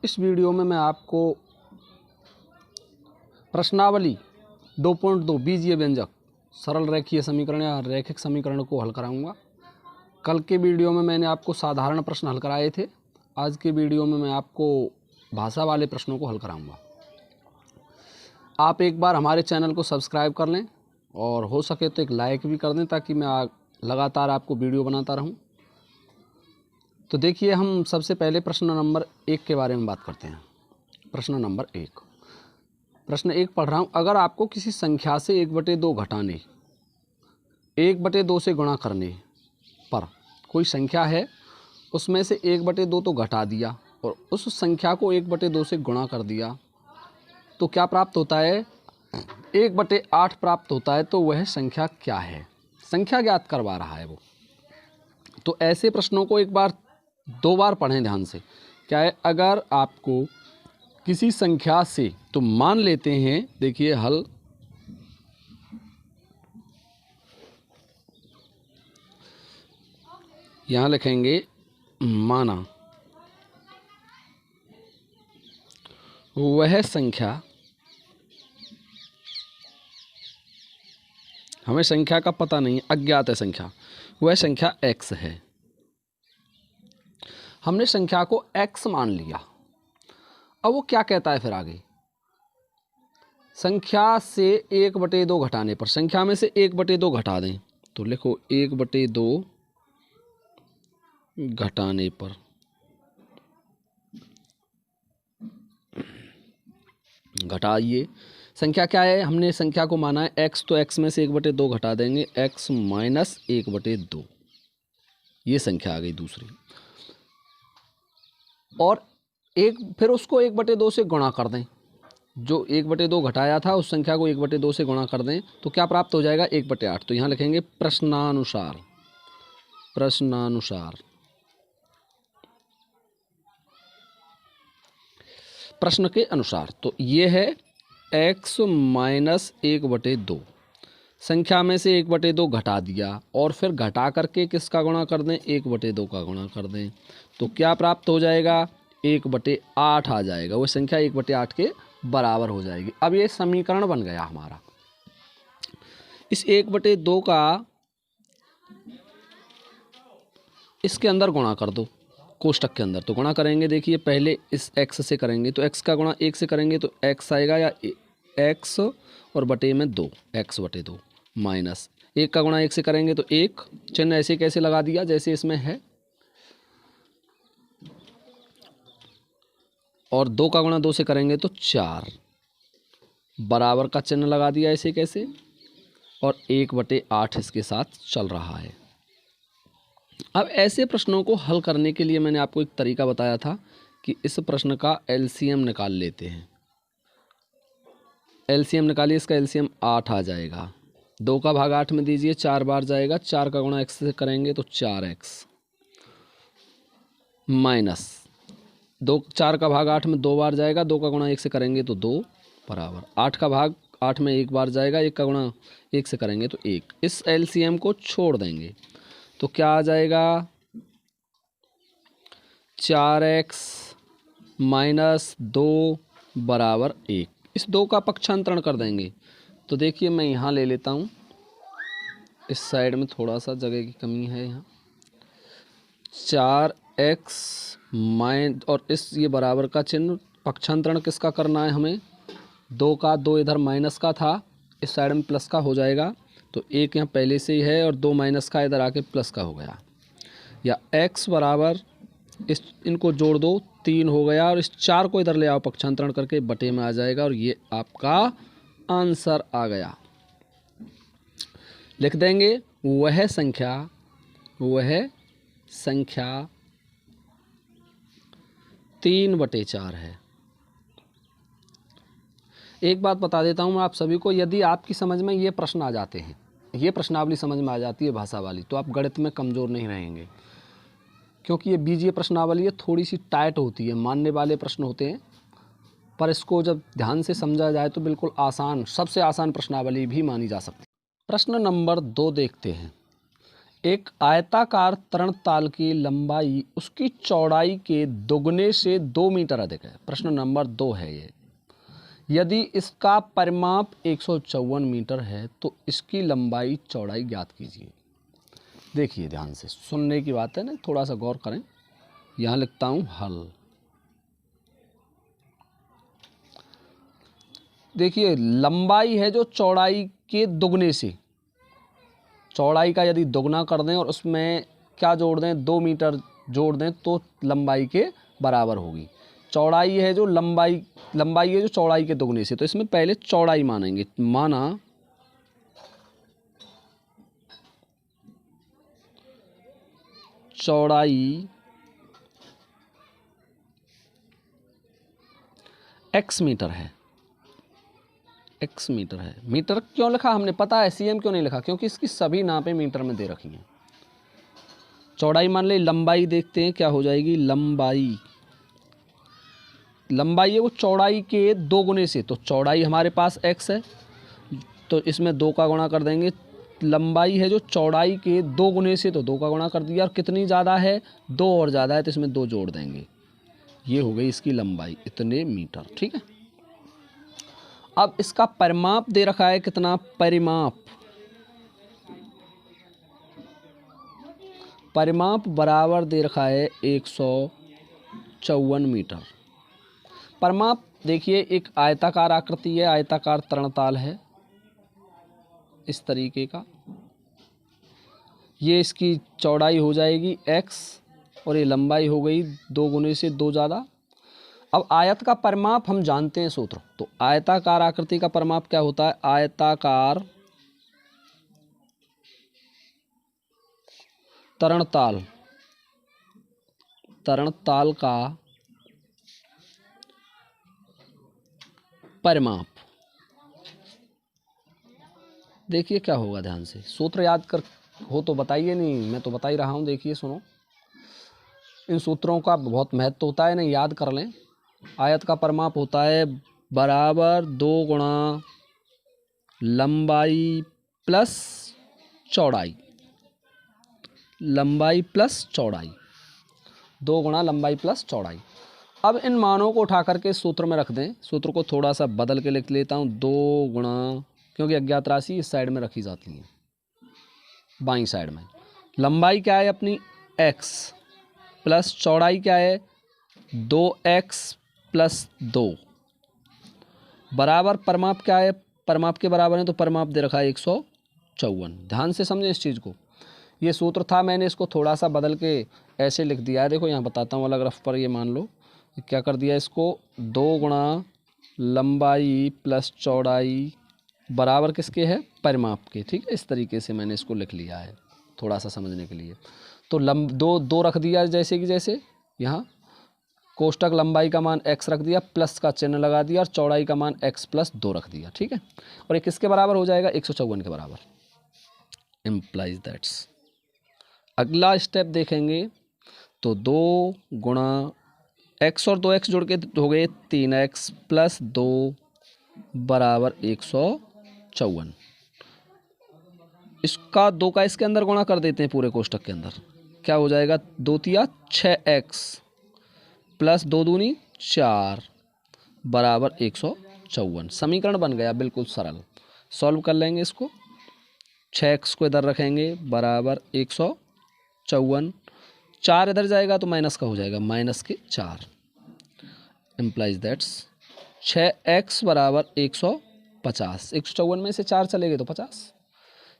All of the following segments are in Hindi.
इस वीडियो में मैं आपको प्रश्नावली 2.2 बीजीय व्यंजक सरल रेखीय समीकरण या रैखिक समीकरण को हल कराऊंगा। कल के वीडियो में मैंने आपको साधारण प्रश्न हल कराए थे। आज के वीडियो में मैं आपको भाषा वाले प्रश्नों को हल कराऊंगा। आप एक बार हमारे चैनल को सब्सक्राइब कर लें और हो सके तो एक लाइक भी कर दें ताकि मैं लगातार आपको वीडियो बनाता रहूं। तो देखिए, हम सबसे पहले प्रश्न नंबर 1 के बारे में बात करते हैं। प्रश्न नंबर 1, प्रश्न 1 पढ़ रहा हूँ। अगर आपको किसी संख्या से 1/2 घटाने 1/2 से गुणा करने पर कोई संख्या है, उसमें से 1/2 तो घटा दिया और उस संख्या को 1/2 से गुणा कर दिया, तो क्या प्राप्त होता है? 1/8 प्राप्त होता है। तो वह संख्या क्या है? संख्या ज्ञात करवा रहा है वो। तो ऐसे प्रश्नों को एक बार 2 बार पढ़ें ध्यान से। क्या है? अगर आपको किसी संख्या से, तो मान लेते हैं, देखिए हल, यहां लिखेंगे माना वह संख्या, हमें संख्या का पता नहीं, अज्ञात है संख्या, वह संख्या x है। हमने संख्या को x मान लिया। अब वो क्या कहता है फिर आगे? संख्या से 1/2 घटाने पर, संख्या में से 1/2 घटा दें, तो लिखो 1/2 घटाने पर घटाइए। संख्या क्या है? हमने संख्या को माना है x, तो x में से 1/2 घटा देंगे, x माइनस 1/2, ये संख्या आ गई दूसरी। और फिर उसको 1/2 से गुणा कर दें। जो 1/2 घटाया था उस संख्या को 1/2 से गुणा कर दें, तो क्या प्राप्त हो जाएगा? 1/8। तो यहाँ लिखेंगे प्रश्नानुसार, प्रश्नानुसार, प्रश्न के अनुसार। तो ये है x माइनस 1/2, संख्या में से 1/2 घटा दिया और फिर घटा करके किसका गुणा कर दें? 1/2 का गुणा कर दें, तो क्या प्राप्त हो जाएगा? 1/8 आ जाएगा। वो संख्या 1/8 के बराबर हो जाएगी। अब ये समीकरण बन गया हमारा। इस 1/2 का इसके अंदर गुणा कर दो, कोष्टक के अंदर। तो गुणा करेंगे, देखिए पहले इस x से करेंगे, तो x का गुणा 1 से करेंगे तो x आएगा, या x और बटे में 2, x/2 माइनस 1 का गुणा 1 से करेंगे तो 1, चिन्ह ऐसे कैसे लगा दिया जैसे इसमें है, और 2 का गुणा 2 से करेंगे तो 4, बराबर का चिन्ह लगा दिया ऐसे कैसे, और 1/8 इसके साथ चल रहा है। अब ऐसे प्रश्नों को हल करने के लिए मैंने आपको एक तरीका बताया था कि इस प्रश्न का एलसीएम निकाल लेते हैं। एलसीएम निकालिए, इसका एलसीएम 8 आ जाएगा। 2 का भाग 8 में दीजिए, 4 बार जाएगा, 4 का गुणा x से करेंगे तो 4x माइनस 2, 4 का भाग 8 में 2 बार जाएगा, 2 का गुणा 1 से करेंगे तो 2 बराबर 8 का भाग 8 में 1 बार जाएगा, 1 का गुणा 1 से करेंगे तो 1। इस एलसीएम को छोड़ देंगे तो क्या आ जाएगा? 4x माइनस 2 बराबर 1। इस 2 का पक्षांतरण कर देंगे, तो देखिए मैं यहाँ ले लेता हूँ, इस साइड में थोड़ा सा जगह की कमी है यहाँ। 4x माइन, और इस ये बराबर का चिन्ह, पक्षांतरण किसका करना है हमें? 2 का, 2 इधर माइनस का था, इस साइड में प्लस का हो जाएगा, तो 1 यहाँ पहले से ही है और 2 माइनस का इधर आके प्लस का हो गया। या x बराबर, इस इनको जोड़ दो, 3 हो गया, और इस 4 को इधर ले आओ पक्षांतरण करके, बटे में आ जाएगा, और ये आपका आंसर आ गया। लिख देंगे वह संख्या 3/4 है। एक बात बता देता हूँ मैं आप सभी को, यदि आपकी समझ में ये प्रश्न आ जाते हैं, ये प्रश्नावली समझ में आ जाती है भाषा वाली, तो आप गणित में कमज़ोर नहीं रहेंगे, क्योंकि ये बीजीय प्रश्नावली है, थोड़ी सी टाइट होती है, मानने वाले प्रश्न होते हैं, पर इसको जब ध्यान से समझा जाए तो बिल्कुल आसान, सबसे आसान प्रश्नावली भी मानी जा सकती है। प्रश्न नंबर 2 देखते हैं। एक आयताकार तरणताल की लंबाई उसकी चौड़ाई के दोगुने से 2 मीटर अधिक है। प्रश्न नंबर 2 है ये। यदि इसका परिमाप 154 मीटर है तो इसकी लंबाई चौड़ाई ज्ञात कीजिए। देखिए ध्यान से, सुनने की बात है ना, थोड़ा सा गौर करें। यहाँ लिखता हूँ हल। देखिए लंबाई है जो चौड़ाई के दुगने से, चौड़ाई का यदि दुगना कर दें और उसमें क्या जोड़ दें, 2 मीटर जोड़ दें तो लंबाई के बराबर होगी। चौड़ाई है जो लंबाई है जो चौड़ाई के दुगने से, तो इसमें पहले चौड़ाई मानेंगे। माना चौड़ाई x मीटर है। x मीटर है। मीटर क्यों लिखा हमने, पता है cm क्यों नहीं लिखा, क्योंकि इसकी सभी नापें मीटर में दे रखी हैं। चौड़ाई मान ले, लंबाई देखते हैं क्या हो जाएगी। लंबाई है वो चौड़ाई के 2 गुने से, तो चौड़ाई हमारे पास x है तो इसमें 2 का गुणा कर देंगे। लंबाई है जो चौड़ाई के 2 गुने से, तो 2 का गुणा कर दिया। और कितनी ज़्यादा है, 2 और ज़्यादा है तो इसमें 2 जोड़ देंगे। ये हो गई इसकी लंबाई, इतने मीटर। ठीक है। अब इसका परिमाप दे रखा है, कितना परिमाप बराबर दे रखा है 154 मीटर। परिमाप देखिए, एक आयताकार आकृति है, आयताकार तरणताल है इस तरीके का। ये इसकी चौड़ाई हो जाएगी x और ये लंबाई हो गई 2 गुने से 2 ज़्यादा। अब आयत का परिमाप हम जानते हैं सूत्र, तो आयताकार आकृति का परिमाप क्या होता है, आयताकार तरणताल का परिमाप। देखिए क्या होगा, ध्यान से सूत्र याद कर हो तो बताइए, नहीं मैं तो बता ही रहा हूँ। देखिए सुनो, इन सूत्रों का बहुत महत्व होता है, नहीं याद कर लें। आयत का परिमाप होता है बराबर 2 गुणा लंबाई प्लस चौड़ाई, 2 गुणा लंबाई प्लस चौड़ाई। अब इन मानों को उठा करके सूत्र में रख दें। सूत्र को थोड़ा सा बदल के लिख लेता हूँ। 2 गुणा, क्योंकि अज्ञात राशि इस साइड में रखी जाती है, बाईं साइड में। लंबाई क्या है अपनी x प्लस चौड़ाई क्या है 2x प्लस 2 बराबर परिमाप क्या है, परिमाप के बराबर है, तो परिमाप दे रखा है 154। ध्यान से समझें इस चीज़ को। ये सूत्र था, मैंने इसको थोड़ा सा बदल के ऐसे लिख दिया है। देखो यहाँ बताता हूँ, अलग रफ पर ये मान लो क्या कर दिया, इसको 2 गुणा लंबाई प्लस चौड़ाई बराबर किसके है, परिमाप के। ठीक है, इस तरीके से मैंने इसको लिख लिया है थोड़ा सा समझने के लिए। तो दो रख दिया जैसे कि जैसे यहाँ कोष्टक, लंबाई का मान x रख दिया, प्लस का चिन्ह लगा दिया, और चौड़ाई का मान x प्लस 2 रख दिया। ठीक है, और ये किसके बराबर हो जाएगा, 154 के बराबर। Implies that's. अगला स्टेप देखेंगे तो 2 गुणा x और 2x जोड़ के हो गए 3x प्लस 2 बराबर 154। इसका 2 का इसके अंदर गुणा कर देते हैं पूरे कोष्टक के अंदर। क्या हो जाएगा, 2 तिया 6x प्लस 2 दूनी 4 बराबर 154। समीकरण बन गया बिल्कुल सरल। सॉल्व कर लेंगे इसको। 6x को इधर रखेंगे बराबर 154, 4 इधर जाएगा तो माइनस का हो जाएगा, माइनस के 4। इम्प्लाइज दैट्स 6x बराबर 150। 154 में से 4 चलेंगे तो 50।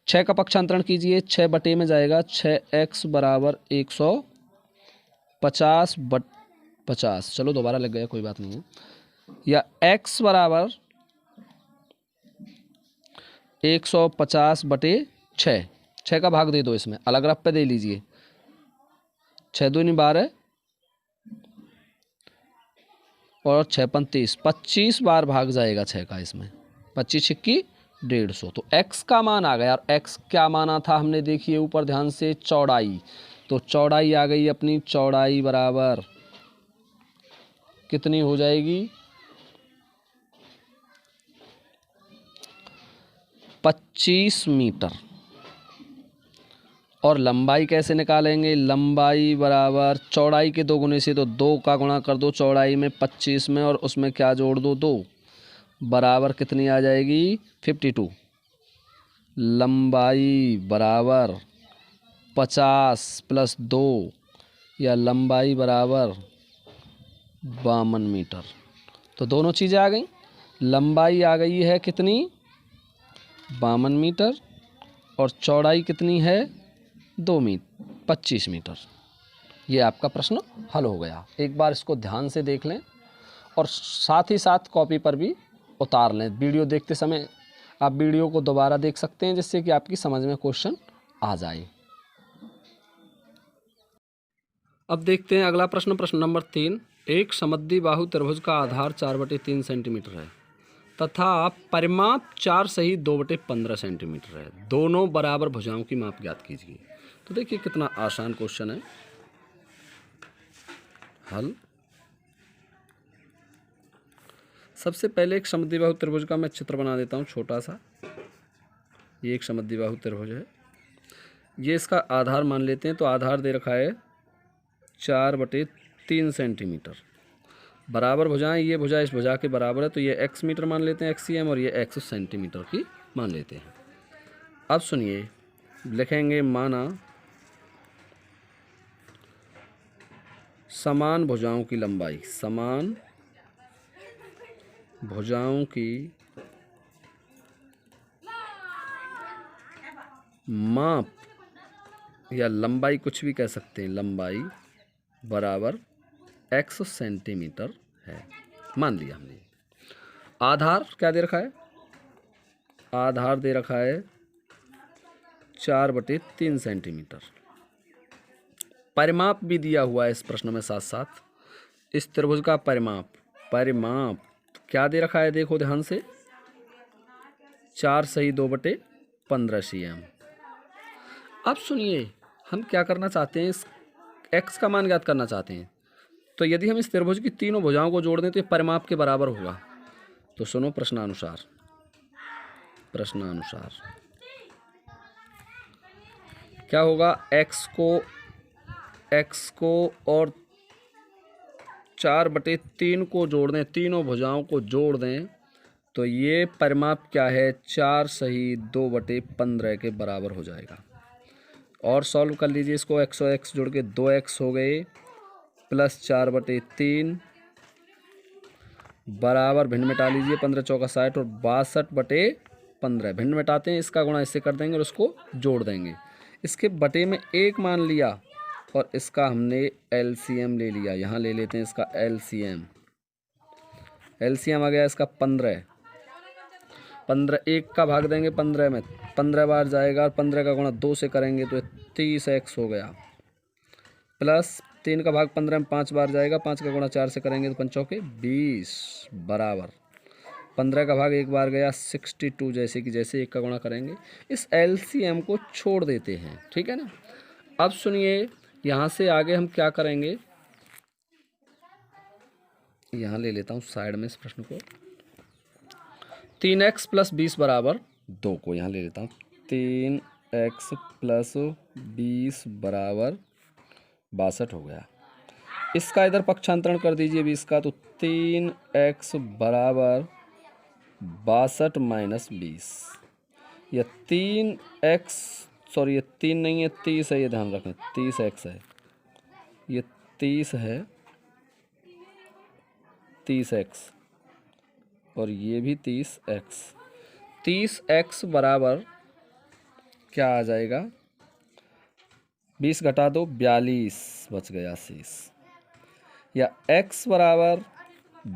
6 का पक्षांतरण कीजिए, 6 बटे में जाएगा, 6x बराबर 150 बट 50। चलो दोबारा लग गया, कोई बात नहीं है। या x बराबर 150 बटे 6। 6 का भाग दे दो, इसमें अलग रफ पे दे लीजिए। 6 दूनी 12 और 6 35, 25 बार भाग जाएगा 6 का इसमें। 25 छिक्की 150। तो x का मान आ गया। और x क्या माना था हमने, देखिए ऊपर ध्यान से, चौड़ाई। तो चौड़ाई आ गई अपनी, चौड़ाई बराबर कितनी हो जाएगी, 25 मीटर। और लंबाई कैसे निकालेंगे? लंबाई बराबर चौड़ाई के 2 गुने से, तो 2 का गुणा कर दो चौड़ाई में 25 में, और उसमें क्या जोड़ दो 2, बराबर कितनी आ जाएगी? 52। लंबाई बराबर 50 प्लस 2, या लंबाई बराबर 52 मीटर। तो दोनों चीज़ें आ गई। लंबाई आ गई है कितनी? 52 मीटर, और चौड़ाई कितनी है? 25 मीटर। ये आपका प्रश्न हल हो गया। एक बार इसको ध्यान से देख लें और साथ ही साथ कॉपी पर भी उतार लें। वीडियो देखते समय आप वीडियो को दोबारा देख सकते हैं, जिससे कि आपकी समझ में क्वेश्चन आ जाए। अब देखते हैं अगला प्रश्न, प्रश्न नंबर 3। एक समद्विबाहु त्रिभुज का आधार 4/3 सेंटीमीटर है तथा परिमाप 4 सही 2/15 सेंटीमीटर है। दोनों बराबर भुजाओं की माप ज्ञात कीजिए। तो देखिए कितना आसान क्वेश्चन है। हल, सबसे पहले एक समद्विबाहु त्रिभुज का मैं चित्र बना देता हूँ छोटा सा। ये एक समद्विबाहु त्रिभुज है। ये इसका आधार मान लेते हैं, तो आधार दे रखा है 4/3 सेंटीमीटर। बराबर भुजाएं, ये भुजा इस भुजा के बराबर है, तो ये x मीटर मान लेते हैं, XCM, और ये x सेंटीमीटर की मान लेते हैं। अब सुनिए, लिखेंगे माना समान भुजाओं की लंबाई, समान भुजाओं की माप या लंबाई, कुछ भी कह सकते हैं, लंबाई बराबर x सेंटीमीटर है। मान लिया हमने। आधार क्या दे रखा है? आधार दे रखा है 4/3 सेंटीमीटर। परिमाप भी दिया हुआ है इस प्रश्न में साथ साथ। इस त्रिभुज का परिमाप, परिमाप क्या दे रखा है? देखो ध्यान से, 4 सही 2/15 cm। अब सुनिए, हम क्या करना चाहते हैं? इस x का मान ज्ञात करना चाहते हैं। तो यदि हम इस त्रिभुज की तीनों भुजाओं को जोड़ दें तो ये परिमाप के बराबर होगा। तो सुनो प्रश्नानुसार, प्रश्नानुसार क्या होगा? x को और 4/3 को जोड़ दें, तीनों भुजाओं को जोड़ दें, तो ये परिमाप क्या है? 4 सही 2/15 के बराबर हो जाएगा। और सॉल्व कर लीजिए इसको, x और x जोड़ के 2x हो गए, प्लस 4/3 बराबर भिन्न मिटा लीजिए, 15 चौका 60, और 62/15 भिन्न मिटाते हैं, इसका गुणा इससे कर देंगे और उसको जोड़ देंगे। इसके बटे में 1 मान लिया और इसका हमने LCM ले लिया। यहाँ ले लेते हैं इसका LCM। LCM आ गया इसका 15। 1 का भाग देंगे 15 में, 15 बार जाएगा, और 15 का गुणा 2 से करेंगे तो 30x हो गया, प्लस 3 का भाग 15 में 5 बार जाएगा, 5 का गुणा 4 से करेंगे तो 5 चौके 20 बराबर 15 का भाग 1 बार गया 62, जैसे कि जैसे 1 का गुणा करेंगे। इस LCM को छोड़ देते हैं, ठीक है ना। अब सुनिए, यहाँ से आगे हम क्या करेंगे? यहाँ ले लेता हूँ साइड में इस प्रश्न को। 3x प्लस 20 बराबर 2 को यहाँ ले लेता हूँ। 3x प्लस 20 बराबर 62 हो गया। इसका इधर पक्षांतरण कर दीजिए 20 का, तो 3x बराबर 62 माइनस 20, या 3x, सॉरी ये 3 नहीं है 30 है, ये ध्यान रखें, 30x है, ये 30 है, 30x, और ये भी 30x। 30x बराबर क्या आ जाएगा? 20 घटा दो 42 बच गया शेष, या x बराबर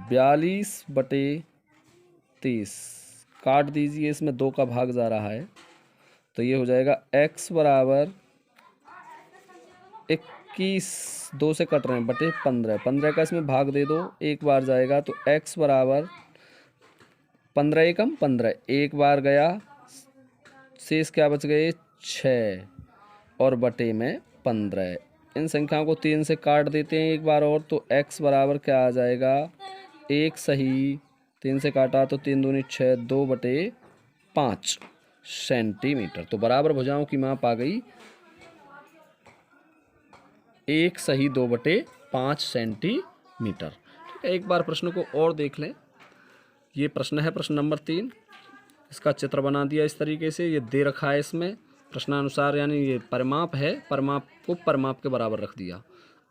42/30 काट दीजिए, इसमें 2 का भाग जा रहा है, तो ये हो जाएगा x बराबर 21, 2 से कट रहे हैं, बटे 15। 15 का इसमें भाग दे दो, 1 बार जाएगा, तो x बराबर 15 एकम 15, 1 बार गया, शेष क्या बच गए? 6, और बटे में 15। इन संख्याओं को 3 से काट देते हैं एक बार और, तो x बराबर क्या आ जाएगा? 1 सही 3 से काटा तो 3 दूनी 6, 2/5 सेंटीमीटर। तो बराबर भुजाओं की माप आ गई 1 सही 2/5 सेंटीमीटर। ठीक है, एक बार प्रश्न को और देख लें। ये प्रश्न है प्रश्न नंबर 3। इसका चित्र बना दिया इस तरीके से, ये दे रखा है इसमें प्रश्नानुसार, यानी ये परिमाप है, परिमाप को परिमाप के बराबर रख दिया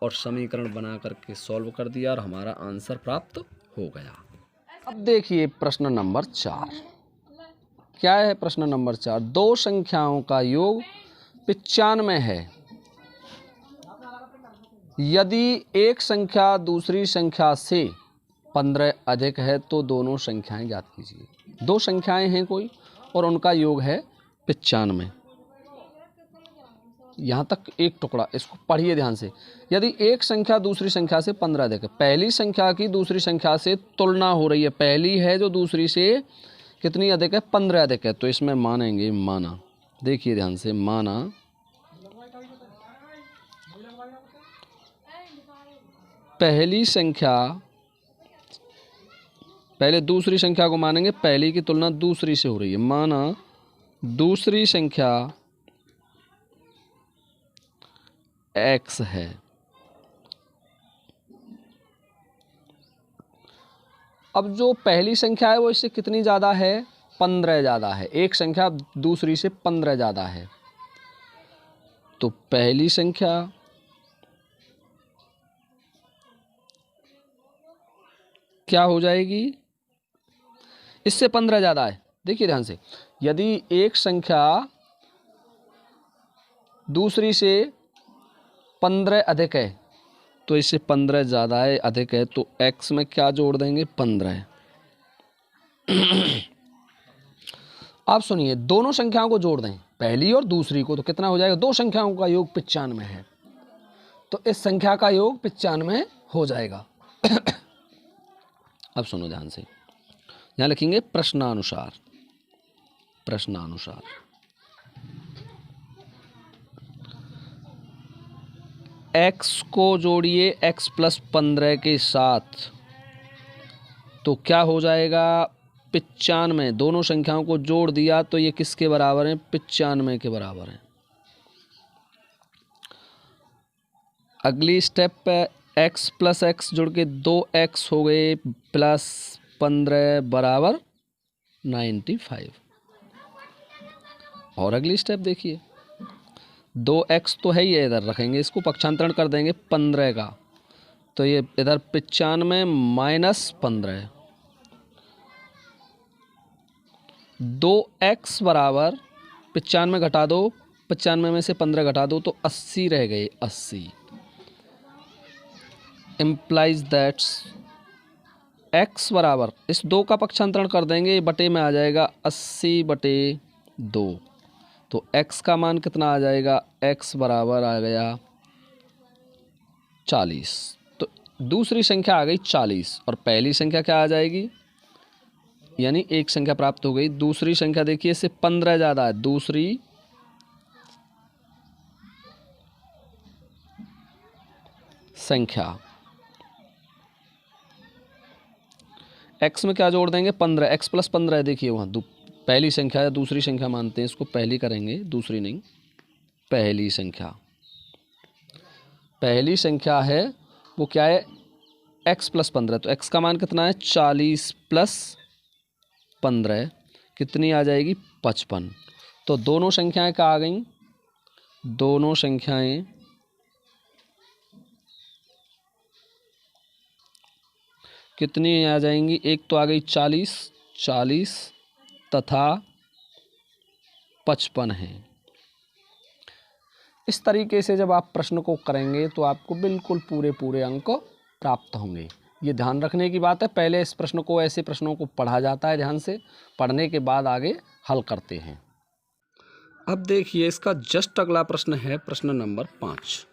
और समीकरण बना करके सॉल्व कर दिया और हमारा आंसर प्राप्त हो गया। अब देखिए प्रश्न नंबर 4 क्या है। प्रश्न नंबर 4, दो संख्याओं का योग 95 है। यदि एक संख्या दूसरी संख्या से 15 अधिक है तो दोनों संख्याएं ज्ञात कीजिए। दो संख्याएं हैं कोई और उनका योग है 95। यहाँ तक एक टुकड़ा, इसको पढ़िए ध्यान से। यदि एक संख्या दूसरी संख्या से 15 अधिक है, पहली संख्या की दूसरी संख्या से तुलना हो रही है, पहली है जो दूसरी से कितनी अधिक है, 15 अधिक है, तो इसमें मानेंगे माना। देखिए ध्यान से, माना पहली संख्या, पहले दूसरी संख्या को मानेंगे, पहली की तुलना दूसरी से हो रही है, माना दूसरी संख्या x है। अब जो पहली संख्या है वो इससे कितनी ज़्यादा है, 15 ज़्यादा है। एक संख्या दूसरी से 15 ज़्यादा है, तो पहली संख्या क्या हो जाएगी, इससे 15 ज़्यादा है। देखिए ध्यान से, यदि एक संख्या दूसरी से 15 अधिक है तो इससे 15 ज़्यादा है, अधिक है, तो x में क्या जोड़ देंगे, 15। आप सुनिए, दोनों संख्याओं को जोड़ दें, पहली और दूसरी को, तो कितना हो जाएगा, दो संख्याओं का योग 95 है, तो इस संख्या का योग 95 हो जाएगा। अब सुनो ध्यान से, यहाँ लिखेंगे प्रश्नानुसार। प्रश्नानुसार x को जोड़िए x + 15 के साथ, तो क्या हो जाएगा, 95। दोनों संख्याओं को जोड़ दिया तो ये किसके बराबर है, 95 के बराबर है। अगली स्टेप पे x + x जुड़ के 2x हो गए + 15 बराबर 95। और अगली स्टेप देखिए, 2x तो है ही है, इधर रखेंगे, इसको पक्षांतरण कर देंगे 15 का, तो ये इधर 95 - 15, 2x बराबर 95 घटा दो, 95 में से 15 घटा दो तो 80 रह गए, 80। इम्प्लाइज दैट्स x बराबर, इस 2 का पक्षांतरण कर देंगे, बटे में आ जाएगा 80/2, तो x का मान कितना आ जाएगा, x बराबर आ गया 40। तो दूसरी संख्या आ गई 40 और पहली संख्या क्या आ जाएगी, यानी एक संख्या प्राप्त हो गई। दूसरी संख्या देखिए, इससे 15 ज़्यादा है, दूसरी संख्या x में क्या जोड़ देंगे, 15, x + 15 है। देखिए वहाँ पहली संख्या या दूसरी संख्या मानते हैं इसको, पहली करेंगे, दूसरी नहीं, पहली संख्या। पहली संख्या है वो क्या है, x + 15, तो x का मान कितना है, 40 + 15 कितनी आ जाएगी, 55। तो दोनों संख्याएं क्या आ गई, दोनों संख्याएं कितनी आ जाएंगी, एक तो आ गई 40 तथा 55 है। इस तरीके से जब आप प्रश्न को करेंगे तो आपको बिल्कुल पूरे अंक प्राप्त होंगे। ये ध्यान रखने की बात है, पहले इस प्रश्न को, ऐसे प्रश्नों को पढ़ा जाता है, ध्यान से पढ़ने के बाद आगे हल करते हैं। अब देखिए, इसका जस्ट अगला प्रश्न है प्रश्न नंबर 5।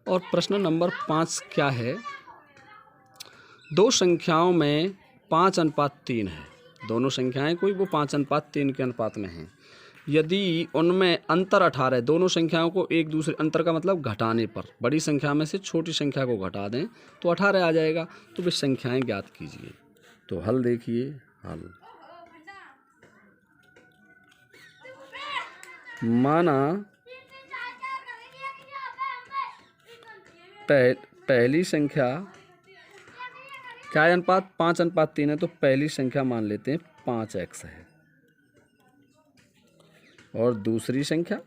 और प्रश्न नंबर 5 क्या है, दो संख्याओं में 5:3 है। दोनों संख्याएं कोई वो 5:3 के अनुपात में हैं। यदि उनमें अंतर 18 है, दोनों संख्याओं को एक दूसरे, अंतर का मतलब घटाने पर, बड़ी संख्या में से छोटी संख्या को घटा दें तो 18 आ जाएगा। तो वे संख्याएं ज्ञात कीजिए। तो हल देखिए, हल माना पहली संख्या क्या है अनुपात 5:3 है, तो पहली संख्या मान लेते हैं 5x है। और दूसरी संख्या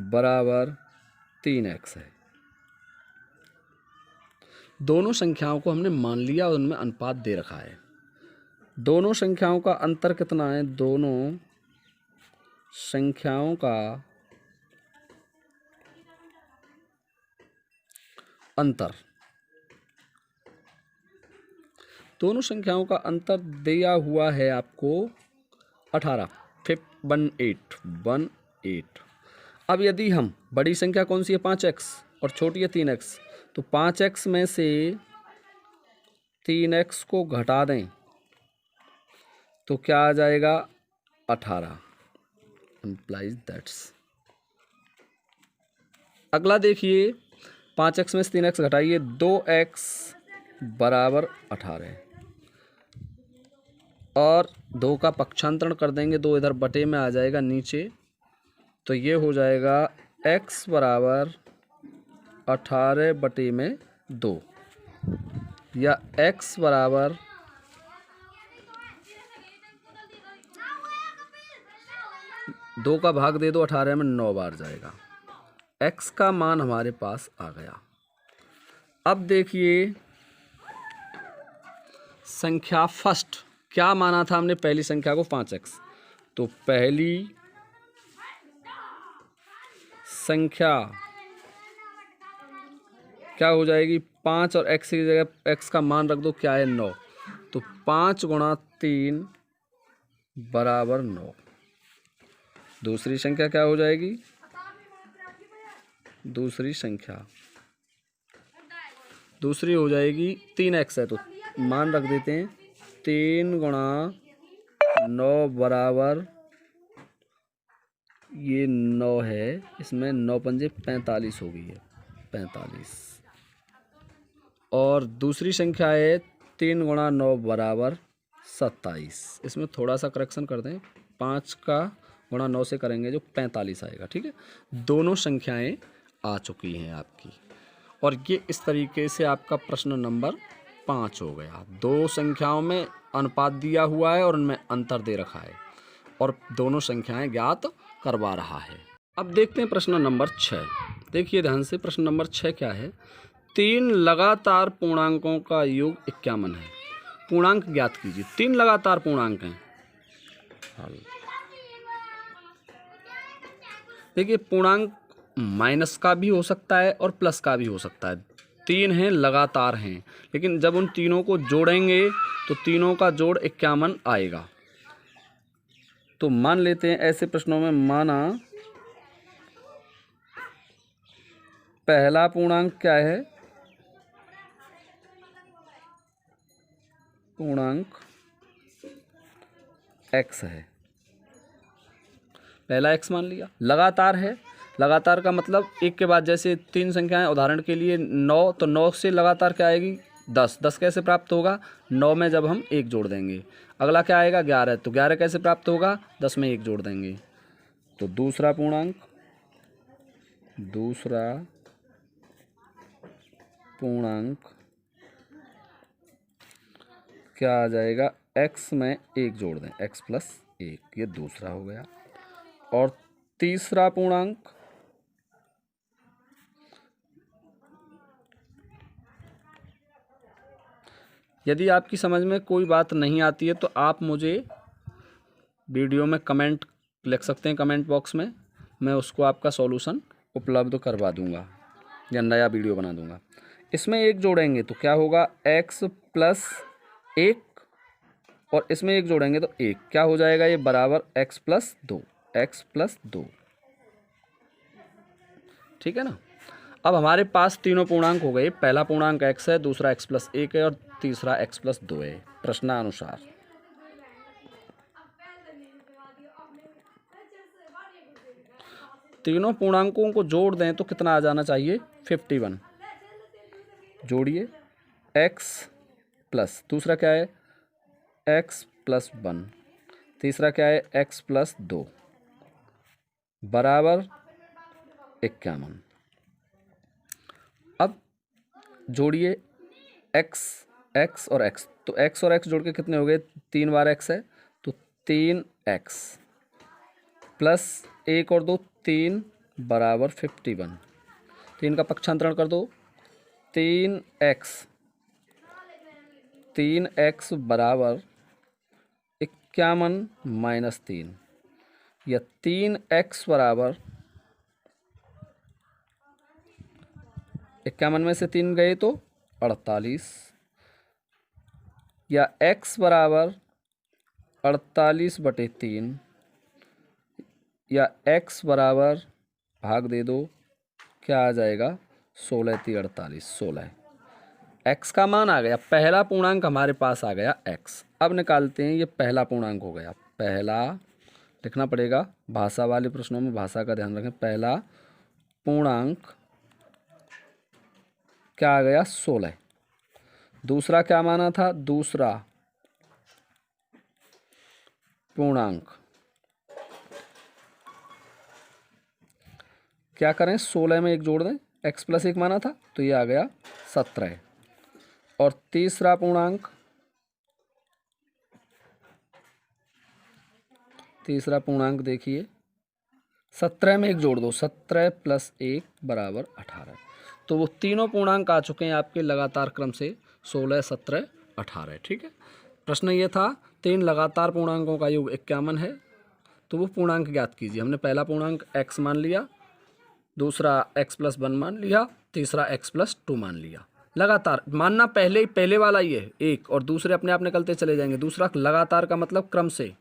बराबर 3x है। दोनों संख्याओं को हमने मान लिया और उनमें अनुपात दे रखा है। दोनों संख्याओं का अंतर कितना है? दोनों संख्याओं का अंतर, दोनों संख्याओं का अंतर दिया हुआ है आपको 18, 18। अब यदि हम बड़ी संख्या कौन सी है 5x और छोटी है 3x, तो 5x में से 3x को घटा दें तो क्या आ जाएगा 18 implies दैट्स। अगला देखिए 5x में से 3x घटाइए 2x बराबर 18 और 2 का पक्षांतरण कर देंगे, 2 इधर बटे में आ जाएगा नीचे, तो ये हो जाएगा x बराबर 18/2 या x बराबर 2 का भाग दे दो 18 में 9 बार जाएगा। x का मान हमारे पास आ गया। अब देखिए संख्या फर्स्ट, क्या माना था हमने पहली संख्या को 5x, तो पहली संख्या क्या हो जाएगी 5 और x की जगह x का मान रख दो, क्या है 9, तो 5 × 3 बराबर 9। दूसरी संख्या क्या हो जाएगी? दूसरी हो जाएगी 3x है, तो मान रख देते हैं 3 × 9 बराबर ये 9 है, इसमें 9 पंजे 45 हो गई है 45। और दूसरी संख्या है 3 × 9 बराबर 27। इसमें थोड़ा सा करेक्शन कर दें, 5 का गुणा 9 से करेंगे जो 45 आएगा। ठीक है, दोनों संख्याएं आ चुकी हैं आपकी। और ये इस तरीके से आपका प्रश्न नंबर 5 हो गया। दो संख्याओं में अनुपात दिया हुआ है और उनमें अंतर दे रखा है और दोनों संख्याएं ज्ञात करवा रहा है। अब देखते हैं प्रश्न नंबर 6। देखिए ध्यान से, प्रश्न नंबर 6 क्या है? 3 लगातार पूर्णांकों का योग 51 है। पूर्णांक ज्ञात कीजिए। 3 लगातार पूर्णांक हैं। देखिए पूर्णांक माइनस का भी हो सकता है और प्लस का भी हो सकता है। 3 हैं, लगातार हैं, लेकिन जब उन तीनों को जोड़ेंगे तो तीनों का जोड़ 51 आएगा। तो मान लेते हैं ऐसे प्रश्नों में, माना पहला पूर्णांक क्या है? पूर्णांक x है। पहला x मान लिया। लगातार है, लगातार का मतलब एक के बाद जैसे 3 संख्याएं, उदाहरण के लिए 9, तो 9 से लगातार क्या आएगी 10। 10 कैसे प्राप्त होगा? 9 में जब हम 1 जोड़ देंगे। अगला क्या आएगा 11, तो 11 कैसे प्राप्त होगा? 10 में 1 जोड़ देंगे। तो दूसरा पूर्णांक क्या आ जाएगा? x में 1 जोड़ दें, x + 1, ये दूसरा हो गया। और तीसरा पूर्णांक यदि आपकी समझ में कोई बात नहीं आती है तो आप मुझे वीडियो में कमेंट लिख सकते हैं, कमेंट बॉक्स में। मैं उसको आपका सॉल्यूशन उपलब्ध करवा दूंगा या नया वीडियो बना दूंगा। इसमें 1 जोड़ेंगे तो क्या होगा? x + 1, और इसमें 1 जोड़ेंगे तो 1, क्या हो जाएगा? ये बराबर x + 2। ठीक है ना? अब हमारे पास तीनों पूर्णांक हो गए। पहला पूर्णांक x है, दूसरा x + 1 है और तीसरा x + 2 है प्रश्नानुसार। तीनों पूर्णांकों को जोड़ दें तो कितना आ जाना चाहिए? 51। जोड़िए, x + दूसरा क्या है? x प्लस 1, तीसरा क्या है x प्लस 2 बराबर 51। अब जोड़िए x और x, तो x और x जोड़ के कितने हो गए, 3 बार x है तो 3x प्लस 1 और 2 3 बराबर 51। 3 का पक्षांतरण कर दो, 3x बराबर 51 माइनस 3, या 3x बराबर 51 में से 3 गए तो 48, या x बराबर 48/3, या x बराबर भाग दे दो, क्या आ जाएगा 16 × 3 = 48, 16। x का मान आ गया, पहला पूर्णांक हमारे पास आ गया x। अब निकालते हैं, ये पहला पूर्णांक हो गया, पहला लिखना पड़ेगा, भाषा वाले प्रश्नों में भाषा का ध्यान रखें। पहला पूर्णांक क्या आ गया 16। दूसरा क्या माना था, दूसरा पूर्णांक क्या करें, 16 में 1 जोड़ दें, x प्लस 1 माना था तो ये आ गया 17। और तीसरा पूर्णांक देखिए, 17 में 1 जोड़ दो, 17 प्लस 1 बराबर 18। तो वो तीनों पूर्णांक आ चुके हैं आपके लगातार क्रम से, 16, 17, 18। ठीक है, प्रश्न ये था 3 लगातार पूर्णांकों का योग 51 है, तो वो पूर्णांक ज्ञात कीजिए। हमने पहला पूर्णांक x मान लिया, दूसरा x प्लस 1 मान लिया, तीसरा x प्लस 2 मान लिया। लगातार मानना पहले वाला ही है एक, और दूसरे अपने आप निकलते चले जाएंगे। दूसरा लगातार का मतलब क्रम से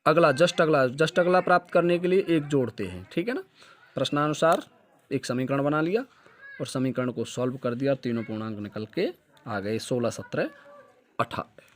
अगला, जस्ट अगला प्राप्त करने के लिए 1 जोड़ते हैं। ठीक है ना, प्रश्नानुसार एक समीकरण बना लिया और समीकरण को सॉल्व कर दिया, तीनों पूर्णांक निकल के आ गए 16, 17, 18।